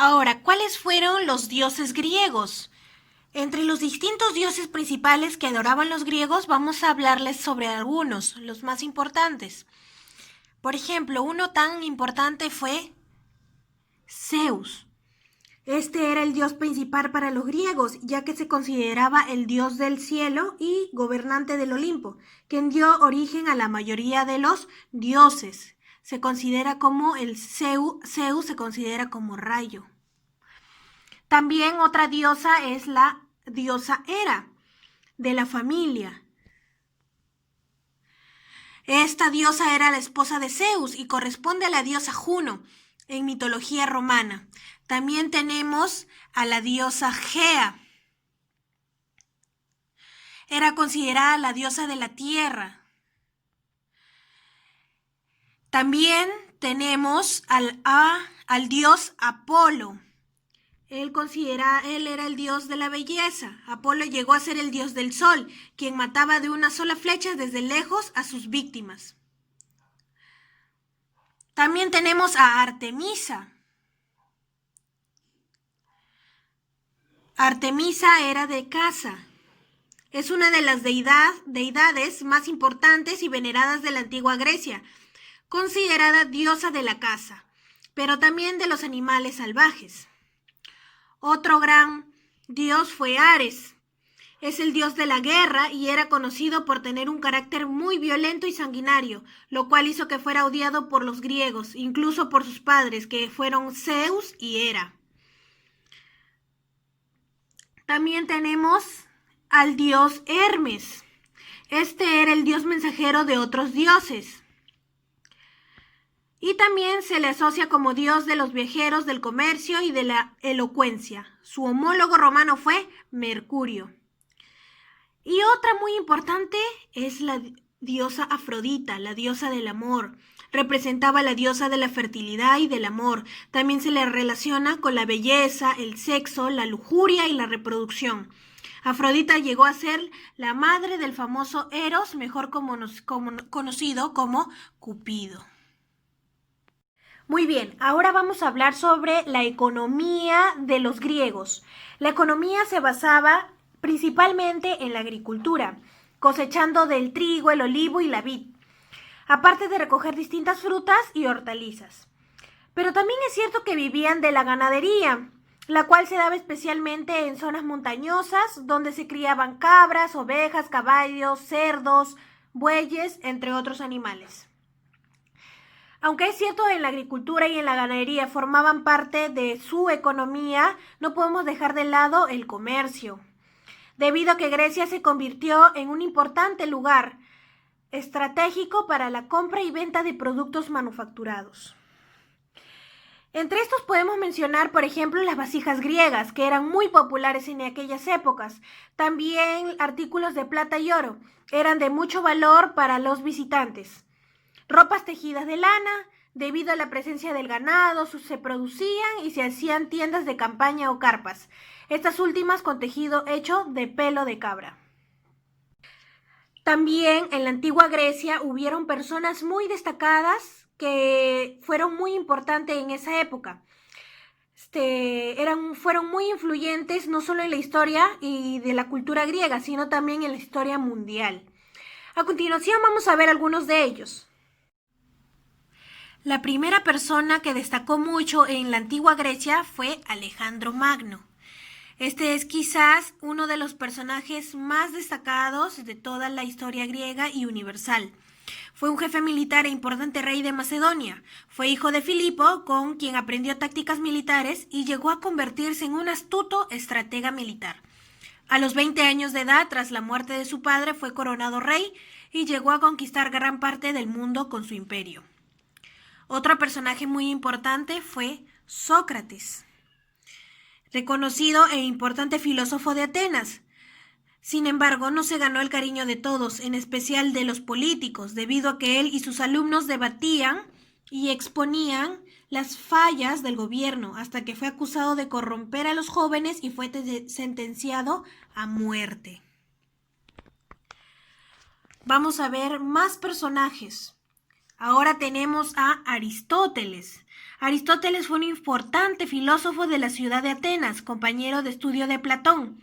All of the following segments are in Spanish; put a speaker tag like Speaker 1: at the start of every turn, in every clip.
Speaker 1: Ahora, ¿cuáles fueron los dioses griegos? Entre los distintos dioses principales que adoraban los griegos, vamos a hablarles sobre algunos, los más importantes. Por ejemplo, uno tan importante fue Zeus. Este era el dios principal para los griegos, ya que se consideraba el dios del cielo y gobernante del Olimpo, quien dio origen a la mayoría de los dioses. Se considera como el Zeus se considera como rayo. También otra diosa es la diosa Hera, de la familia. Esta diosa era la esposa de Zeus y corresponde a la diosa Juno en mitología romana. También tenemos a la diosa Gea. Era considerada la diosa de la tierra. También tenemos al dios Apolo. Él era el dios de la belleza. Apolo llegó a ser el dios del sol, quien mataba de una sola flecha desde lejos a sus víctimas. También tenemos a Artemisa. Artemisa era de caza. Es una de las deidades más importantes y veneradas de la antigua Grecia, considerada diosa de la caza, pero también de los animales salvajes. Otro gran dios fue Ares. Es el dios de la guerra y era conocido por tener un carácter muy violento y sanguinario, lo cual hizo que fuera odiado por los griegos, incluso por sus padres, que fueron Zeus y Hera. También tenemos al dios Hermes. Este era el dios mensajero de otros dioses. Y también se le asocia como dios de los viajeros, del comercio y de la elocuencia. Su homólogo romano fue Mercurio. Y otra muy importante es la diosa Afrodita, la diosa del amor. Representaba a la diosa de la fertilidad y del amor. También se le relaciona con la belleza, el sexo, la lujuria y la reproducción. Afrodita llegó a ser la madre del famoso Eros, mejor conocido como Cupido. Muy bien, ahora vamos a hablar sobre la economía de los griegos. La economía se basaba principalmente en la agricultura, cosechando del trigo, el olivo y la vid, aparte de recoger distintas frutas y hortalizas. Pero también es cierto que vivían de la ganadería, la cual se daba especialmente en zonas montañosas, donde se criaban cabras, ovejas, caballos, cerdos, bueyes, entre otros animales. Aunque es cierto en la agricultura y en la ganadería formaban parte de su economía, no podemos dejar de lado el comercio, debido a que Grecia se convirtió en un importante lugar estratégico para la compra y venta de productos manufacturados. Entre estos podemos mencionar, por ejemplo, las vasijas griegas, que eran muy populares en aquellas épocas. También artículos de plata y oro eran de mucho valor para los visitantes. Ropas tejidas de lana, debido a la presencia del ganado, se producían y se hacían tiendas de campaña o carpas, estas últimas con tejido hecho de pelo de cabra. También en la antigua Grecia hubieron personas muy destacadas que fueron muy importantes en esa época. Fueron muy influyentes no solo en la historia y de la cultura griega, sino también en la historia mundial. A continuación vamos a ver algunos de ellos. La primera persona que destacó mucho en la antigua Grecia fue Alejandro Magno. Este es quizás uno de los personajes más destacados de toda la historia griega y universal. Fue un jefe militar e importante rey de Macedonia. Fue hijo de Filipo, con quien aprendió tácticas militares y llegó a convertirse en un astuto estratega militar. A los 20 años de edad, tras la muerte de su padre, fue coronado rey y llegó a conquistar gran parte del mundo con su imperio. Otro personaje muy importante fue Sócrates, reconocido e importante filósofo de Atenas. Sin embargo, no se ganó el cariño de todos, en especial de los políticos, debido a que él y sus alumnos debatían y exponían las fallas del gobierno, hasta que fue acusado de corromper a los jóvenes y fue sentenciado a muerte. Vamos a ver más personajes. Ahora tenemos a Aristóteles. Aristóteles fue un importante filósofo de la ciudad de Atenas, compañero de estudio de Platón.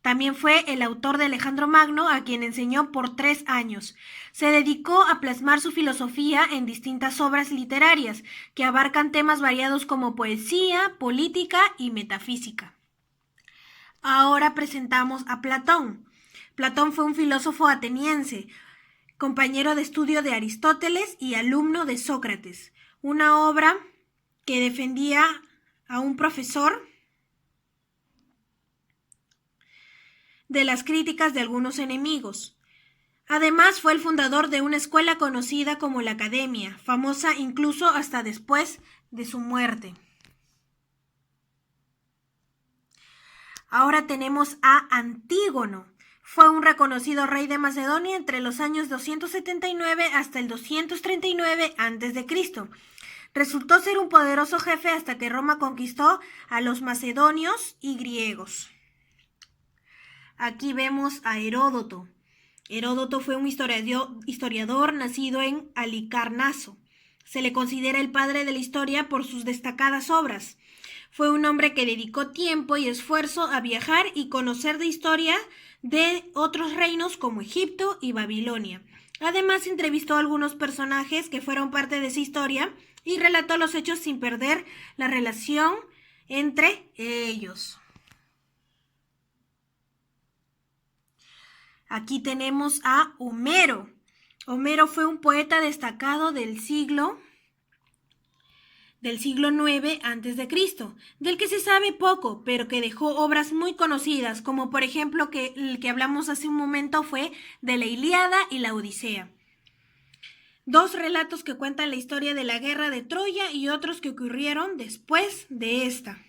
Speaker 1: También fue el autor de Alejandro Magno, a quien enseñó por 3 años. Se dedicó a plasmar su filosofía en distintas obras literarias, que abarcan temas variados como poesía, política y metafísica. Ahora presentamos a Platón. Platón fue un filósofo ateniense, compañero de estudio de Aristóteles y alumno de Sócrates. Una obra que defendía a un profesor de las críticas de algunos enemigos. Además, fue el fundador de una escuela conocida como la Academia, famosa incluso hasta después de su muerte. Ahora tenemos a Antígono. Fue un reconocido rey de Macedonia entre los años 279 hasta el 239 a.C. Resultó ser un poderoso jefe hasta que Roma conquistó a los macedonios y griegos. Aquí vemos a Heródoto. Heródoto fue un historiador nacido en Halicarnaso. Se le considera el padre de la historia por sus destacadas obras. Fue un hombre que dedicó tiempo y esfuerzo a viajar y conocer de historia de otros reinos como Egipto y Babilonia. Además, entrevistó a algunos personajes que fueron parte de esa historia y relató los hechos sin perder la relación entre ellos. Aquí tenemos a Homero. Homero fue un poeta destacado del siglo IX a.C., del que se sabe poco, pero que dejó obras muy conocidas, como por ejemplo el que hablamos hace un momento fue de la Ilíada y la Odisea. 2 relatos que cuentan la historia de la guerra de Troya y otros que ocurrieron después de esta.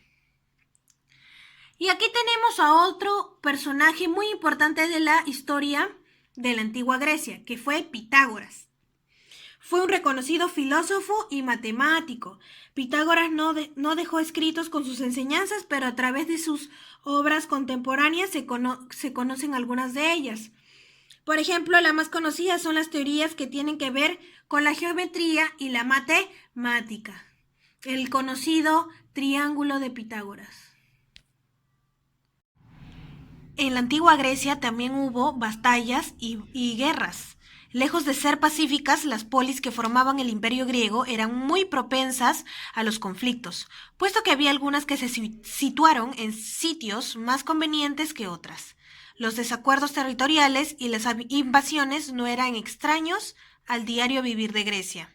Speaker 1: Y aquí tenemos a otro personaje muy importante de la historia de la antigua Grecia, que fue Pitágoras. Fue un reconocido filósofo y matemático. Pitágoras no dejó escritos con sus enseñanzas, pero a través de sus obras contemporáneas se conocen algunas de ellas. Por ejemplo, la más conocida son las teorías que tienen que ver con la geometría y la matemática. El conocido triángulo de Pitágoras. En la antigua Grecia también hubo batallas y guerras. Lejos de ser pacíficas, las polis que formaban el imperio griego eran muy propensas a los conflictos, puesto que había algunas que se situaron en sitios más convenientes que otras. Los desacuerdos territoriales y las invasiones no eran extraños al diario vivir de Grecia.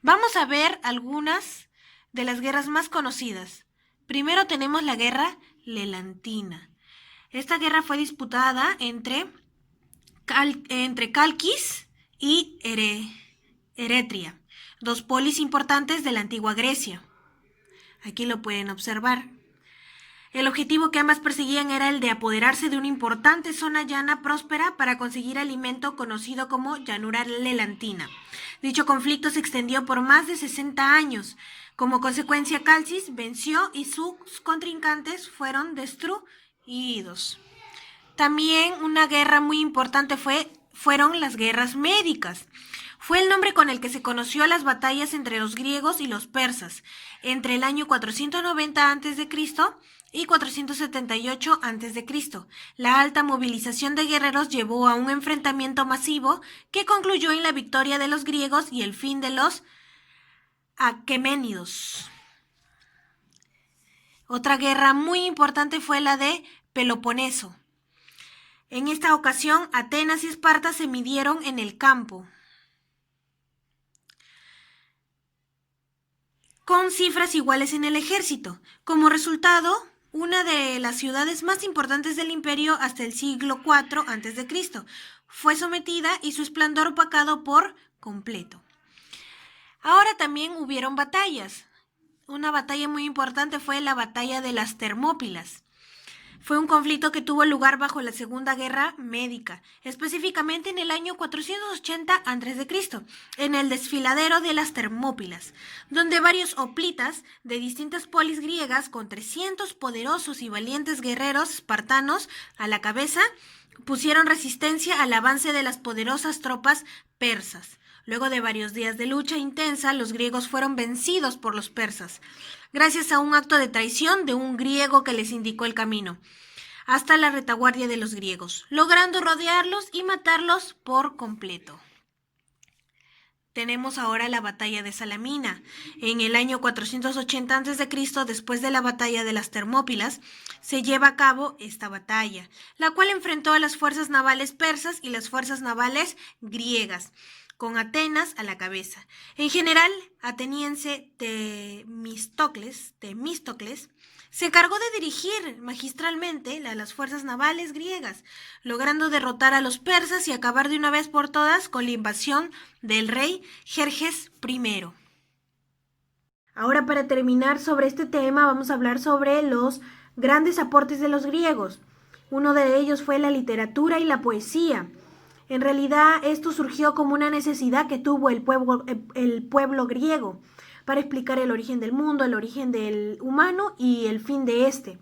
Speaker 1: Vamos a ver algunas de las guerras más conocidas. Primero tenemos la guerra lelantina. Esta guerra fue disputada entre Calquis y Eretria, 2 polis importantes de la antigua Grecia. Aquí lo pueden observar. El objetivo que ambas perseguían era el de apoderarse de una importante zona llana próspera para conseguir alimento conocido como llanura lelantina. Dicho conflicto se extendió por más de 60 años. Como consecuencia, Calquis venció y sus contrincantes fueron destruidos. También una guerra muy importante fueron las guerras médicas. Fue el nombre con el que se conoció las batallas entre los griegos y los persas entre el año 490 a.C. y 478 a.C. La alta movilización de guerreros llevó a un enfrentamiento masivo que concluyó en la victoria de los griegos y el fin de los aqueménidos. Otra guerra muy importante fue la de Peloponeso. En esta ocasión, Atenas y Esparta se midieron en el campo, con cifras iguales en el ejército. Como resultado, una de las ciudades más importantes del imperio hasta el siglo IV a.C. fue sometida y su esplendor opacado por completo. Ahora también hubieron batallas. Una batalla muy importante fue la batalla de las Termópilas. Fue un conflicto que tuvo lugar bajo la Segunda Guerra Médica, específicamente en el año 480 a.C., en el desfiladero de las Termópilas, donde varios hoplitas de distintas polis griegas con 300 poderosos y valientes guerreros espartanos a la cabeza pusieron resistencia al avance de las poderosas tropas persas. Luego de varios días de lucha intensa, los griegos fueron vencidos por los persas, gracias a un acto de traición de un griego que les indicó el camino, hasta la retaguardia de los griegos, logrando rodearlos y matarlos por completo. Tenemos ahora la batalla de Salamina. En el año 480 a.C., después de la batalla de las Termópilas, se lleva a cabo esta batalla, la cual enfrentó a las fuerzas navales persas y las fuerzas navales griegas, con Atenas a la cabeza. En general, ateniense Temístocles se encargó de dirigir magistralmente las fuerzas navales griegas, logrando derrotar a los persas y acabar de una vez por todas con la invasión del rey Jerjes I. Ahora, para terminar sobre este tema, vamos a hablar sobre los grandes aportes de los griegos. Uno de ellos fue la literatura y la poesía. En realidad, esto surgió como una necesidad que tuvo el pueblo griego para explicar el origen del mundo, el origen del humano y el fin de este.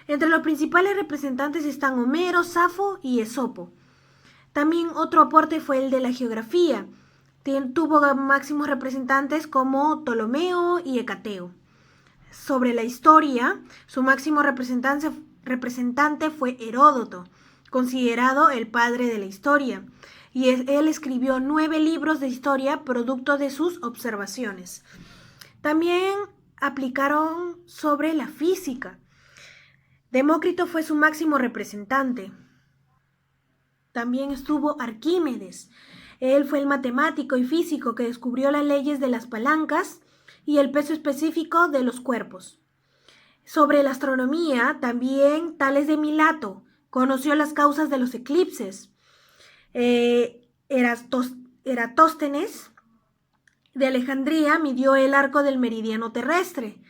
Speaker 1: Entre los principales representantes están Homero, Safo y Esopo. También otro aporte fue el de la geografía. Tuvo máximos representantes como Ptolomeo y Hecateo. Sobre la historia, su máximo representante fue Heródoto, considerado el padre de la historia, y él escribió 9 libros de historia producto de sus observaciones. También aplicaron sobre la física. Demócrito fue su máximo representante. También estuvo Arquímedes. Él fue el matemático y físico que descubrió las leyes de las palancas y el peso específico de los cuerpos. Sobre la astronomía, también Tales de Mileto conoció las causas de los eclipses. Eratóstenes de Alejandría midió el arco del meridiano terrestre.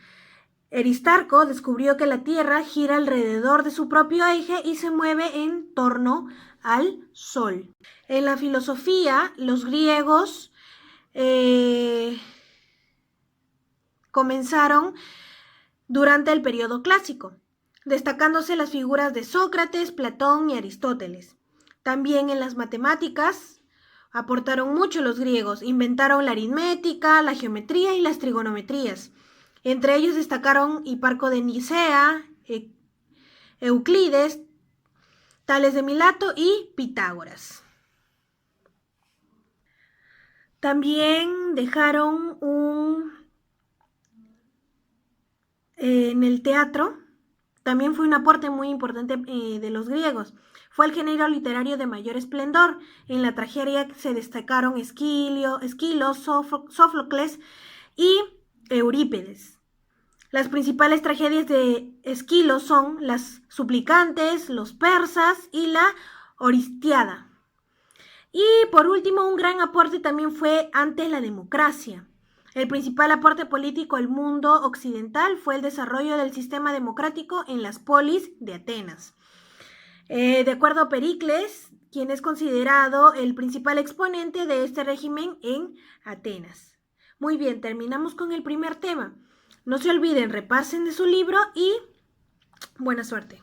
Speaker 1: Aristarco descubrió que la Tierra gira alrededor de su propio eje y se mueve en torno al Sol. En la filosofía, los griegos comenzaron durante el periodo clásico, destacándose las figuras de Sócrates, Platón y Aristóteles. También en las matemáticas aportaron mucho los griegos, inventaron la aritmética, la geometría y las trigonometrías. Entre ellos destacaron Hiparco de Nicea, Euclides, Tales de Mileto y Pitágoras. También dejaron en el teatro, también fue un aporte muy importante de los griegos. Fue el género literario de mayor esplendor. En la tragedia se destacaron Esquilo, Sófocles y Eurípides. Las principales tragedias de Esquilo son Las Suplicantes, Los Persas y la Oristiada. Y por último, un gran aporte también fue ante la democracia. El principal aporte político al mundo occidental fue el desarrollo del sistema democrático en las polis de Atenas. De acuerdo a Pericles, quien es considerado el principal exponente de este régimen en Atenas. Muy bien, terminamos con el primer tema. No se olviden, repasen de su libro y buena suerte.